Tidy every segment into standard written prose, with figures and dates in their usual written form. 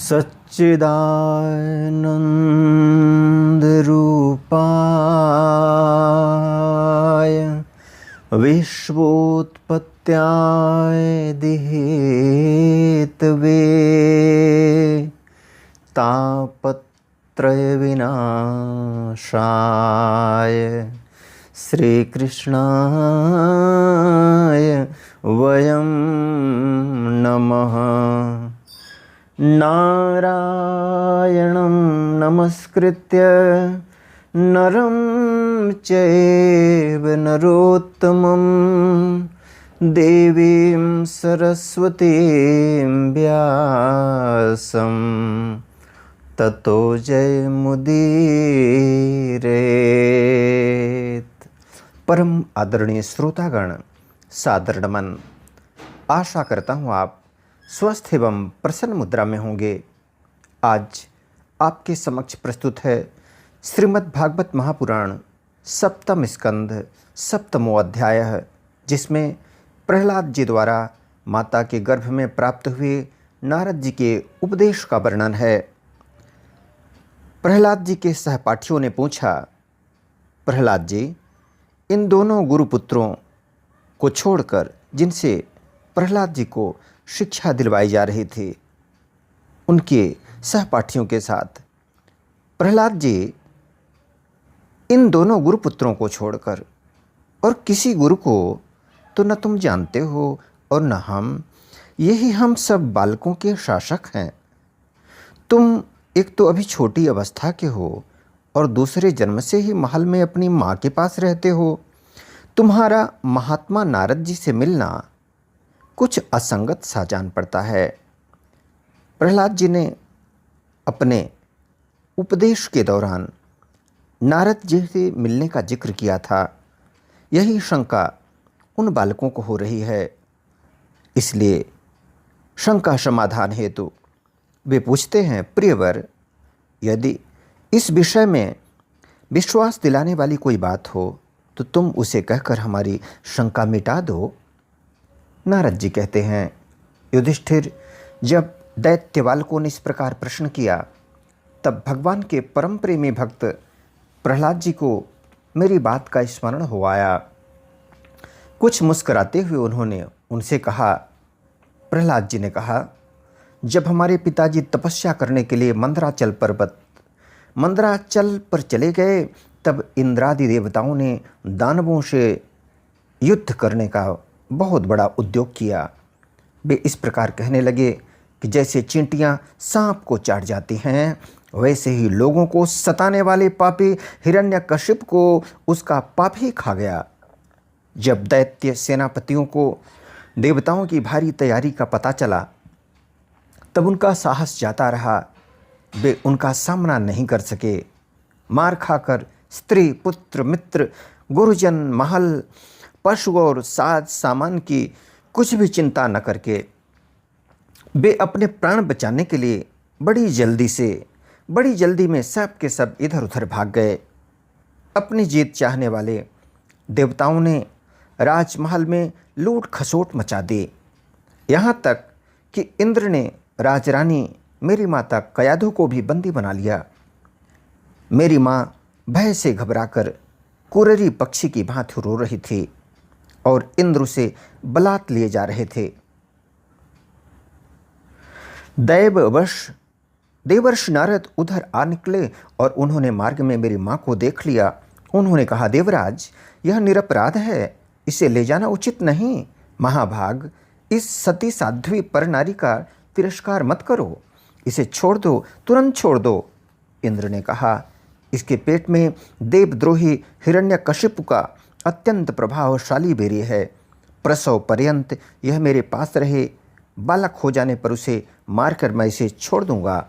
सच्चिदानन्दरूपाय विश्वोत्पत्त्याय दिहेतवे तापत्रयविनाशाय श्रीकृष्णाय वयं नमः। नारायणं नमस्कृत्य नरं चैव नरोत्तमं देवीं सरस्वतीं व्यासं ततो जयमुदीरयेत्। परम आदरणीय श्रोतागण, सादर नमन। आशा करता हूँ आप स्वस्थ एवं प्रसन्न मुद्रा में होंगे। आज आपके समक्ष प्रस्तुत है श्रीमद् भागवत महापुराण सप्तम स्कंध सप्तमो अध्याय, जिसमें प्रहलाद जी द्वारा माता के गर्भ में प्राप्त हुए नारद जी के उपदेश का वर्णन है। प्रहलाद जी के सहपाठियों ने पूछा, प्रहलाद जी, इन दोनों गुरुपुत्रों को छोड़कर जिनसे प्रहलाद जी को शिक्षा दिलवाई जा रही थी, उनके सहपाठियों के साथ प्रहलाद जी इन दोनों गुरुपुत्रों को छोड़कर और किसी गुरु को तो न तुम जानते हो और न हम, यही हम सब बालकों के शासक हैं। तुम एक तो अभी छोटी अवस्था के हो और दूसरे जन्म से ही महल में अपनी माँ के पास रहते हो। तुम्हारा महात्मा नारद जी से मिलना कुछ असंगत सा जान पड़ता है। प्रहलाद जी ने अपने उपदेश के दौरान नारद जी से मिलने का जिक्र किया था। यही शंका उन बालकों को हो रही है। इसलिए शंका समाधान हेतु वे पूछते हैं, प्रियवर, यदि इस विषय में विश्वास दिलाने वाली कोई बात हो तो तुम उसे कहकर हमारी शंका मिटा दो। नारद जी कहते हैं, युधिष्ठिर, जब दैत्य बालकों ने इस प्रकार प्रश्न किया तब भगवान के परम प्रेमी भक्त प्रहलाद जी को मेरी बात का स्मरण हो आया। कुछ मुस्कुराते हुए उन्होंने उनसे कहा, प्रहलाद जी ने कहा, जब हमारे पिताजी तपस्या करने के लिए मंदराचल पर चले गए तब इंद्रादि देवताओं ने दानवों से युद्ध करने का बहुत बड़ा उद्योग किया। वे इस प्रकार कहने लगे कि जैसे चींटियां सांप को चाट जाती हैं, वैसे ही लोगों को सताने वाले पापी हिरण्यकशिप को उसका पाप ही खा गया। जब दैत्य सेनापतियों को देवताओं की भारी तैयारी का पता चला तब उनका साहस जाता रहा। वे उनका सामना नहीं कर सके। मार खाकर स्त्री, पुत्र, मित्र, गुरुजन, महल, पशु और साज सामान की कुछ भी चिंता न करके वे अपने प्राण बचाने के लिए बड़ी जल्दी में सब के सब इधर उधर भाग गए। अपनी जीत चाहने वाले देवताओं ने राजमहल में लूट खसोट मचा दी। यहाँ तक कि इंद्र ने राजरानी मेरी माता कयाधु को भी बंदी बना लिया। मेरी माँ भय से घबराकर कुररी पक्षी की भांति रो रही थी और इंद्र उसे बलात् लिए जा रहे थे। देवर्षि नारद उधर आ निकले और उन्होंने मार्ग में मेरी माँ को देख लिया। उन्होंने कहा, देवराज, यह निरपराध है, इसे ले जाना उचित नहीं। महाभाग, इस सती साध्वी पर नारी का तिरस्कार मत करो, इसे छोड़ दो, तुरंत छोड़ दो। इंद्र ने कहा, इसके पेट में देवद्रोही हिरण्यकशिपु का अत्यंत प्रभावशाली वीर्य है। प्रसव पर्यंत यह मेरे पास रहे, बालक हो जाने पर उसे मारकर मैं इसे छोड़ दूंगा।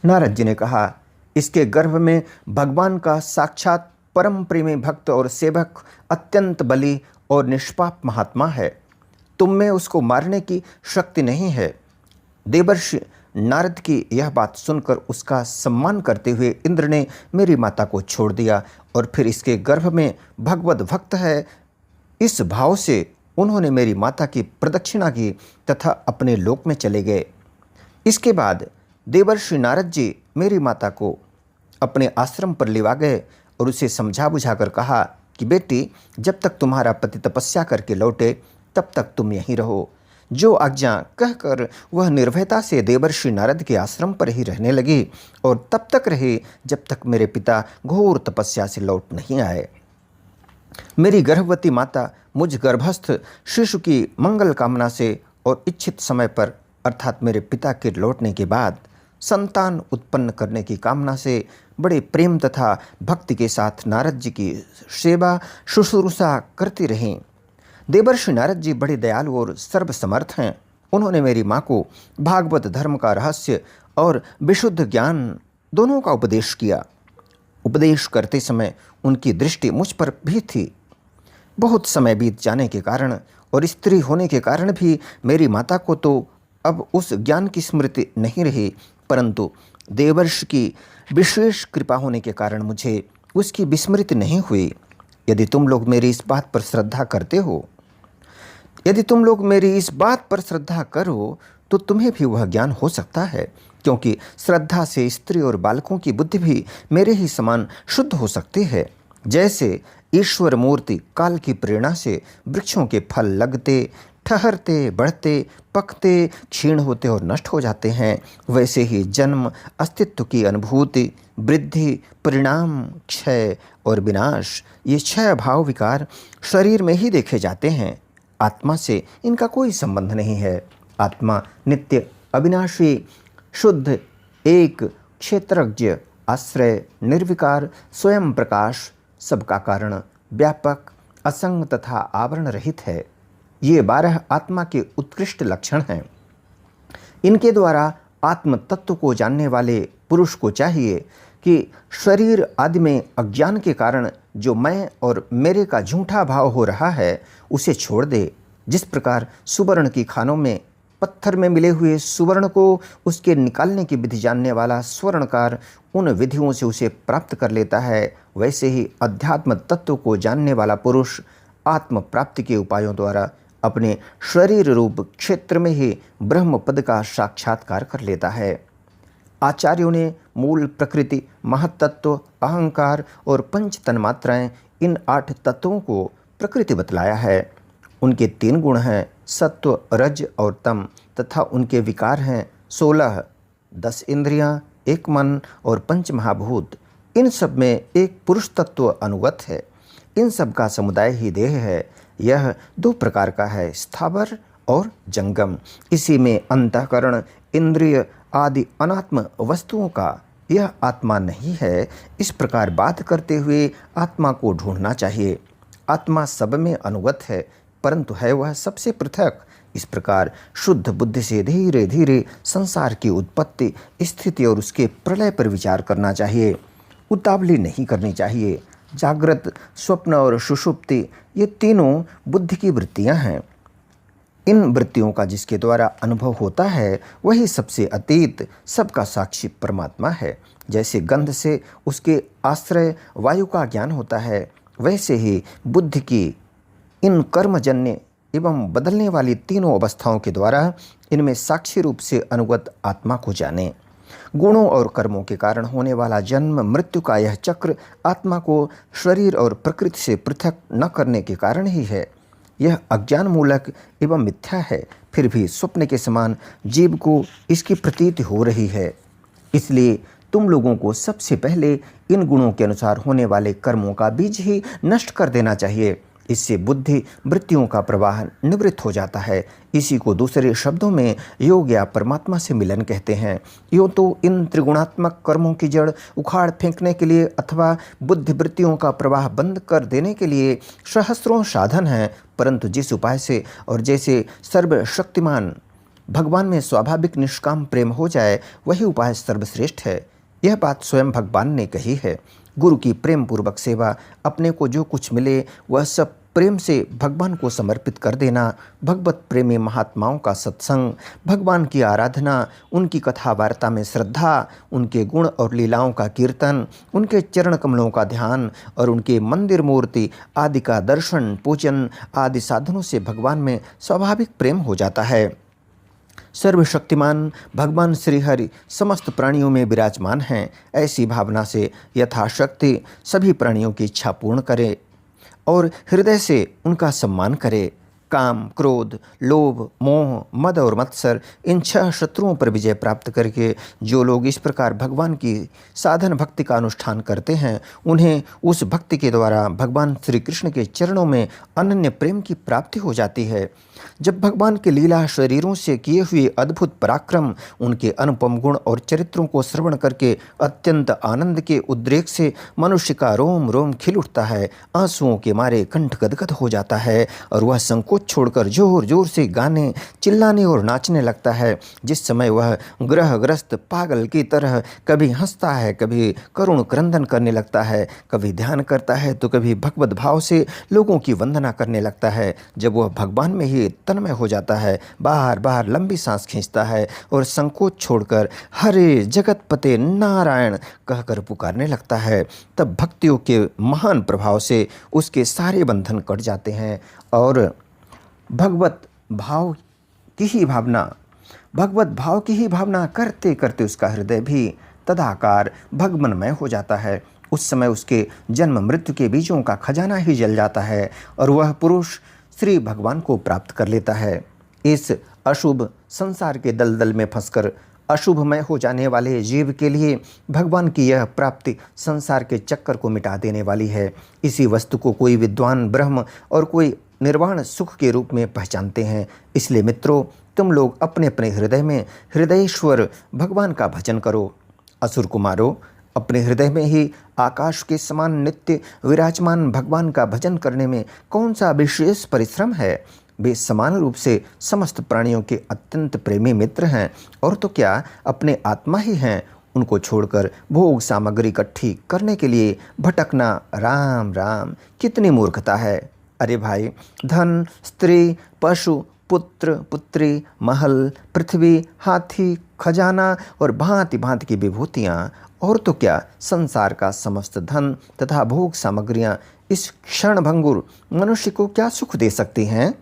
नारद जी ने कहा, इसके गर्भ में भगवान का साक्षात परम प्रेमी भक्त और सेवक अत्यंत बली और निष्पाप महात्मा है। तुम में उसको मारने की शक्ति नहीं है। देवर्षि नारद की यह बात सुनकर उसका सम्मान करते हुए इंद्र ने मेरी माता को छोड़ दिया और फिर इसके गर्भ में भगवत भक्त है, इस भाव से उन्होंने मेरी माता की प्रदक्षिणा की तथा अपने लोक में चले गए। इसके बाद देवर्षि नारद जी मेरी माता को अपने आश्रम पर लिवा गए और उसे समझा बुझाकर कहा कि बेटी, जब तक तुम्हारा पति तपस्या करके लौटे तब तक तुम यहीं रहो। जो आज्ञा कहकर वह निर्भयता से देवर्षि नारद के आश्रम पर ही रहने लगी और तब तक रही जब तक मेरे पिता घोर तपस्या से लौट नहीं आए। मेरी गर्भवती माता मुझ गर्भस्थ शिशु की मंगल कामना से और इच्छित समय पर अर्थात मेरे पिता के लौटने के बाद संतान उत्पन्न करने की कामना से बड़े प्रेम तथा भक्ति के साथ नारद जी की सेवा शुश्रूषा करती रहीं। देवर्षि नारद जी बड़े दयालु और सर्वसमर्थ हैं। उन्होंने मेरी माँ को भागवत धर्म का रहस्य और विशुद्ध ज्ञान दोनों का उपदेश किया। उपदेश करते समय उनकी दृष्टि मुझ पर भी थी। बहुत समय बीत जाने के कारण और स्त्री होने के कारण भी मेरी माता को तो अब उस ज्ञान की स्मृति नहीं रही, परंतु देवर्षि की विशेष कृपा होने के कारण मुझे उसकी विस्मृति नहीं हुई। यदि तुम लोग मेरी इस बात पर श्रद्धा करते हो, यदि तुम लोग मेरी इस बात पर श्रद्धा करो तो तुम्हें भी वह ज्ञान हो सकता है, क्योंकि श्रद्धा से स्त्री और बालकों की बुद्धि भी मेरे ही समान शुद्ध हो सकती है। जैसे ईश्वर मूर्ति काल की प्रेरणा से वृक्षों के फल लगते, ठहरते, बढ़ते, पकते, क्षीण होते और नष्ट हो जाते हैं, वैसे ही जन्म, अस्तित्व की अनुभूति, वृद्धि, परिणाम, क्षय और विनाश, ये छह भाव विकार शरीर में ही देखे जाते हैं। आत्मा से इनका कोई संबंध नहीं है। आत्मा नित्य, अविनाशी, शुद्ध, एक, क्षेत्रज्ञ, आश्रय, निर्विकार, स्वयं प्रकाश, सबका कारण, व्यापक, असंग तथा आवरण रहित है। ये 12 आत्मा के उत्कृष्ट लक्षण हैं। इनके द्वारा आत्म तत्व को जानने वाले पुरुष को चाहिए कि शरीर आदि में अज्ञान के कारण जो मैं और मेरे का झूठा भाव हो रहा है उसे छोड़ दे। जिस प्रकार सुवर्ण की खानों में पत्थर में मिले हुए सुवर्ण को उसके निकालने की विधि जानने वाला स्वर्णकार उन विधियों से उसे प्राप्त कर लेता है, वैसे ही अध्यात्म तत्व को जानने वाला पुरुष आत्म प्राप्ति के उपायों द्वारा अपने शरीर रूप क्षेत्र में ही ब्रह्म पद का साक्षात्कार कर लेता है। आचार्यों ने मूल प्रकृति, महत्तत्व, अहंकार और पंच तन्मात्राएं, इन 8 तत्वों को प्रकृति बतलाया है। उनके 3 गुण हैं, सत्व, रज और तम, तथा उनके विकार हैं 16, 10 इंद्रियां, 1 मन और 5 महाभूत। इन सब में एक पुरुष तत्व अनुगत है। इन सब का समुदाय ही देह है। यह 2 प्रकार का है, स्थावर और जंगम। इसी में अंतःकरण, इंद्रिय आदि अनात्म वस्तुओं का यह आत्मा नहीं है। इस प्रकार बात करते हुए आत्मा को ढूंढना चाहिए। आत्मा सब में अनुगत है, परंतु है वह सबसे पृथक। इस प्रकार शुद्ध बुद्धि से धीरे धीरे संसार की उत्पत्ति, स्थिति और उसके प्रलय पर विचार करना चाहिए। उतावली नहीं करनी चाहिए। जागृत, स्वप्न और सुषुप्ति, ये तीनों बुद्धि की वृत्तियां हैं। इन वृत्तियों का जिसके द्वारा अनुभव होता है वही सबसे अतीत, सबका साक्षी परमात्मा है। जैसे गंध से उसके आश्रय वायु का ज्ञान होता है, वैसे ही बुद्धि की इन कर्मजन्य एवं बदलने वाली तीनों अवस्थाओं के द्वारा इनमें साक्षी रूप से अनुगत आत्मा को जाने। गुणों और कर्मों के कारण होने वाला जन्म मृत्यु का यह चक्र आत्मा को शरीर और प्रकृति से पृथक न करने के कारण ही है। यह अज्ञान मूलक एवं मिथ्या है, फिर भी स्वप्न के समान जीव को इसकी प्रतीति हो रही है। इसलिए तुम लोगों को सबसे पहले इन गुणों के अनुसार होने वाले कर्मों का बीज ही नष्ट कर देना चाहिए। इससे बुद्धि वृत्तियों का प्रवाह निवृत्त हो जाता है। इसी को दूसरे शब्दों में योग या परमात्मा से मिलन कहते हैं। यूँ तो इन त्रिगुणात्मक कर्मों की जड़ उखाड़ फेंकने के लिए अथवा बुद्धि वृत्तियों का प्रवाह बंद कर देने के लिए सहस्रों साधन हैं, परंतु जिस उपाय से और जैसे सर्वशक्तिमान भगवान में स्वाभाविक निष्काम प्रेम हो जाए वही उपाय सर्वश्रेष्ठ है। यह बात स्वयं भगवान ने कही है। गुरु की प्रेम पूर्वक सेवा, अपने को जो कुछ मिले वह सब प्रेम से भगवान को समर्पित कर देना, भगवत प्रेमी महात्माओं का सत्संग, भगवान की आराधना, उनकी कथा वार्ता में श्रद्धा, उनके गुण और लीलाओं का कीर्तन, उनके चरण कमलों का ध्यान और उनके मंदिर मूर्ति आदि का दर्शन पूजन आदि साधनों से भगवान में स्वाभाविक प्रेम हो जाता है। सर्वशक्तिमान भगवान श्री हरि समस्त प्राणियों में विराजमान हैं। ऐसी भावना से यथाशक्ति सभी प्राणियों की इच्छा पूर्ण करे और हृदय से उनका सम्मान करे। काम, क्रोध, लोभ, मोह, मद और मत्सर इन 6 शत्रुओं पर विजय प्राप्त करके जो लोग इस प्रकार भगवान की साधन भक्ति का अनुष्ठान करते हैं, उन्हें उस भक्ति के द्वारा भगवान श्री कृष्ण के चरणों में अनन्य प्रेम की प्राप्ति हो जाती है। जब भगवान के लीला शरीरों से किए हुए अद्भुत पराक्रम, उनके अनुपम गुण और चरित्रों को श्रवण करके अत्यंत आनंद के उद्रेक से मनुष्य का रोम रोम खिल उठता है, आंसुओं के मारे कंठ गदगद हो जाता है और वह संकोच छोड़कर जोर जोर से गाने, चिल्लाने और नाचने लगता है। जिस समय वह ग्रहग्रस्त पागल की तरह कभी हंसता है, कभी करुण क्रंदन करने लगता है, कभी ध्यान करता है तो कभी भगवत भाव से लोगों की वंदना करने लगता है। जब वह भगवान में ही तन्मय हो जाता है, बाहर बाहर लंबी सांस खींचता है और संकोच छोड़कर हरे जगतपते नारायण कहकर पुकारने लगता है, तब भक्तियों के महान प्रभाव से उसके सारे बंधन कट जाते हैं और भगवत भाव की ही भावना करते करते उसका हृदय भी तदाकार भगवनमय हो जाता है। उस समय उसके जन्म मृत्यु के बीजों का खजाना ही जल जाता है और वह पुरुष श्री भगवान को प्राप्त कर लेता है। इस अशुभ संसार के दलदल में फंसकर अशुभमय हो जाने वाले जीव के लिए भगवान की यह प्राप्ति संसार के चक्कर को मिटा देने वाली है। इसी वस्तु को कोई विद्वान ब्रह्म और कोई निर्वाण सुख के रूप में पहचानते हैं। इसलिए मित्रों, तुम लोग अपने अपने हृदय में हृदयेश्वर भगवान का भजन करो। असुर कुमारों, अपने हृदय में ही आकाश के समान नित्य विराजमान भगवान का भजन करने में कौन सा विशेष परिश्रम है। वे समान रूप से समस्त प्राणियों के अत्यंत प्रेमी मित्र हैं और तो क्या अपने आत्मा ही हैं। उनको छोड़कर भोग सामग्री इकट्ठी करने के लिए भटकना, राम राम, कितनी मूर्खता है। अरे भाई, धन, स्त्री, पशु, पुत्र, पुत्री, महल, पृथ्वी, हाथी, खजाना और भांति भांति की विभूतियाँ और तो क्या संसार का समस्त धन तथा भोग सामग्रियाँ इस क्षणभंगुर मनुष्य को क्या सुख दे सकती हैं।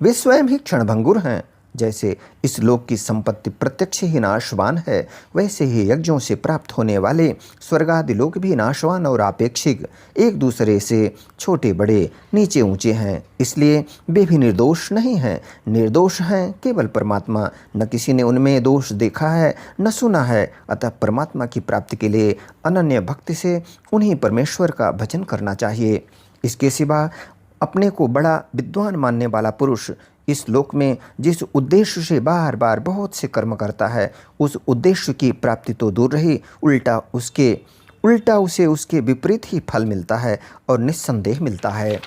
वे स्वयं ही क्षणभंगुर हैं। जैसे इस लोक की संपत्ति प्रत्यक्ष ही नाशवान है, वैसे ही यज्ञों से प्राप्त होने वाले स्वर्गादि लोक भी नाशवान और आपेक्षिक, एक दूसरे से छोटे बड़े नीचे ऊंचे हैं। इसलिए वे भी निर्दोष नहीं हैं, निर्दोष हैं केवल परमात्मा। न किसी ने उनमें दोष देखा है, न सुना है। अतः परमात्मा की प्राप्ति के लिए अनन्य भक्ति से उन्हीं परमेश्वर का भजन करना चाहिए। इसके सिवा अपने को बड़ा विद्वान मानने वाला पुरुष इस लोक में जिस उद्देश्य से बार बार बहुत से कर्म करता है, उस उद्देश्य की प्राप्ति तो दूर रही, उल्टा उसे उसके विपरीत ही फल मिलता है और निस्संदेह मिलता है।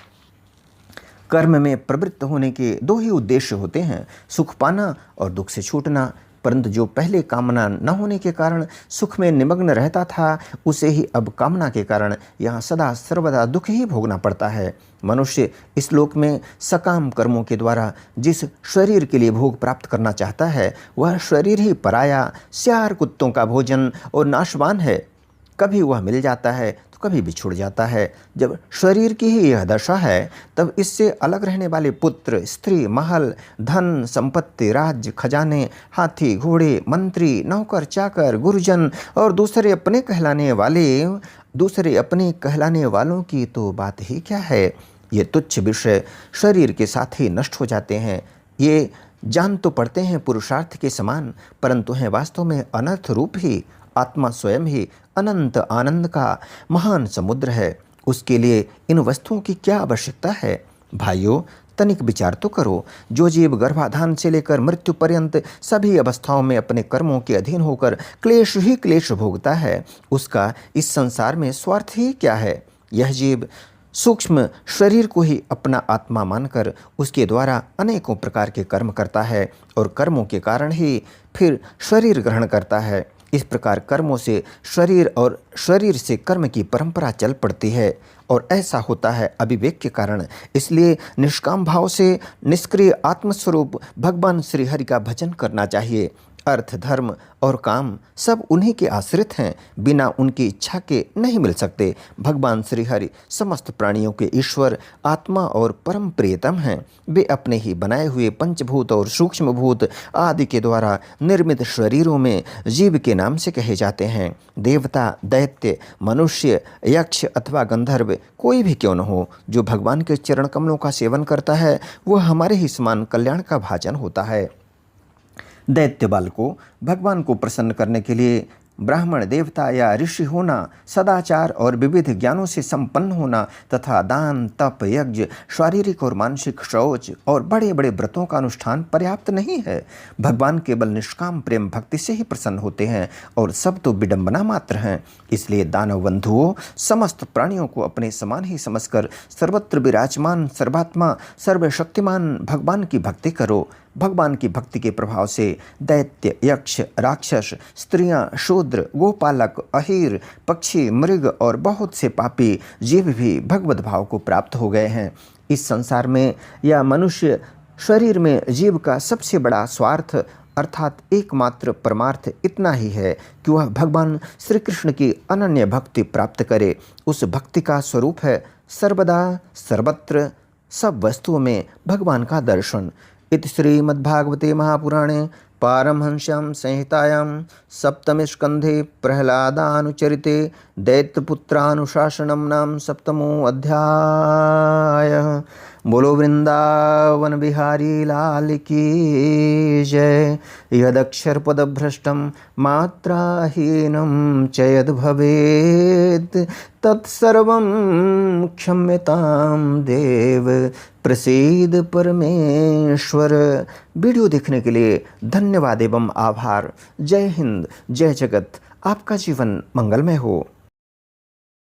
कर्म में प्रवृत्त होने के 2 ही उद्देश्य होते हैं, सुख पाना और दुख से छूटना। परंतु जो पहले कामना न होने के कारण सुख में निमग्न रहता था, उसे ही अब कामना के कारण यहाँ सदा सर्वदा दुख ही भोगना पड़ता है। मनुष्य इस लोक में सकाम कर्मों के द्वारा जिस शरीर के लिए भोग प्राप्त करना चाहता है, वह शरीर ही पराया, स्यार कुत्तों का भोजन और नाशवान है। कभी वह मिल जाता है तो कभी बिछुड़ जाता है। जब शरीर की ही यह दशा है, तब इससे अलग रहने वाले पुत्र, स्त्री, महल, धन, संपत्ति, राज्य, खजाने, हाथी, घोड़े, मंत्री, नौकर, चाकर, गुरुजन और दूसरे अपने कहलाने वालों की तो बात ही क्या है। ये तुच्छ विषय शरीर के साथ ही नष्ट हो जाते हैं। ये जान तो पड़ते हैं पुरुषार्थ के समान, परंतु हैं वास्तव में अनर्थ रूप ही। आत्मा स्वयं ही अनंत आनंद का महान समुद्र है। उसके लिए इन वस्तुओं की क्या आवश्यकता है। भाइयों, तनिक विचार तो करो। जो जीव गर्भाधान से लेकर मृत्यु पर्यंत सभी अवस्थाओं में अपने कर्मों के अधीन होकर क्लेश ही क्लेश भोगता है, उसका इस संसार में स्वार्थ ही क्या है। यह जीव सूक्ष्म शरीर को ही अपना आत्मा मानकर उसके द्वारा अनेकों प्रकार के कर्म करता है और कर्मों के कारण ही फिर शरीर ग्रहण करता है। इस प्रकार कर्मों से शरीर और शरीर से कर्म की परंपरा चल पड़ती है और ऐसा होता है अविवेक के कारण। इसलिए निष्काम भाव से निष्क्रिय आत्मस्वरूप भगवान श्री हरि का भजन करना चाहिए। अर्थ, धर्म और काम सब उन्हीं के आश्रित हैं, बिना उनकी इच्छा के नहीं मिल सकते। भगवान श्री हरि समस्त प्राणियों के ईश्वर, आत्मा और परम प्रियतम हैं। वे अपने ही बनाए हुए पंचभूत और सूक्ष्म भूत आदि के द्वारा निर्मित शरीरों में जीव के नाम से कहे जाते हैं। देवता, दैत्य, मनुष्य, यक्ष अथवा गंधर्व कोई भी क्यों न हो, जो भगवान के चरण कमलों का सेवन करता है वह हमारे ही समान कल्याण का भाजन होता है। दैत्य बाल को भगवान को प्रसन्न करने के लिए ब्राह्मण, देवता या ऋषि होना, सदाचार और विविध ज्ञानों से संपन्न होना तथा दान, तप, यज्ञ, शारीरिक और मानसिक शौच और बड़े बड़े व्रतों का अनुष्ठान पर्याप्त नहीं है। भगवान केवल निष्काम प्रेम भक्ति से ही प्रसन्न होते हैं और सब तो विडंबना मात्र हैं। इसलिए दानव बंधुओं, समस्त प्राणियों को अपने समान ही समझकर सर्वत्र विराजमान सर्वात्मा सर्वशक्तिमान भगवान की भक्ति करो। भगवान की भक्ति के प्रभाव से दैत्य, यक्ष, राक्षस, स्त्रियां, शूद्र, गोपालक, अहीर, पक्षी, मृग और बहुत से पापी जीव भी भगवत भाव को प्राप्त हो गए हैं। इस संसार में या मनुष्य शरीर में जीव का सबसे बड़ा स्वार्थ अर्थात एकमात्र परमार्थ इतना ही है कि वह भगवान श्री कृष्ण की अनन्य भक्ति प्राप्त करे। उस भक्ति का स्वरूप है सर्वदा सर्वत्र सब वस्तुओं में भगवान का दर्शन। इति श्रीमद्भागवते महापुराणे पारमहंस्यां संहितायां सप्तमे स्कन्धे प्रह्लादानुचरिते दैत्यपुत्रानुशासनं नाम सप्तमो अध्यायः। बोलो वृंदावन बिहारी लाल की जय। यदक्षरपदभ्रष्टं मात्राहीनं च यद् भवेत् तत्सर्वं क्षम्यतां देव प्रसीद परमेश्वर। वीडियो देखने के लिए धन्यवाद एवं आभार। जय हिंद, जय जगत। आपका जीवन मंगलमय हो।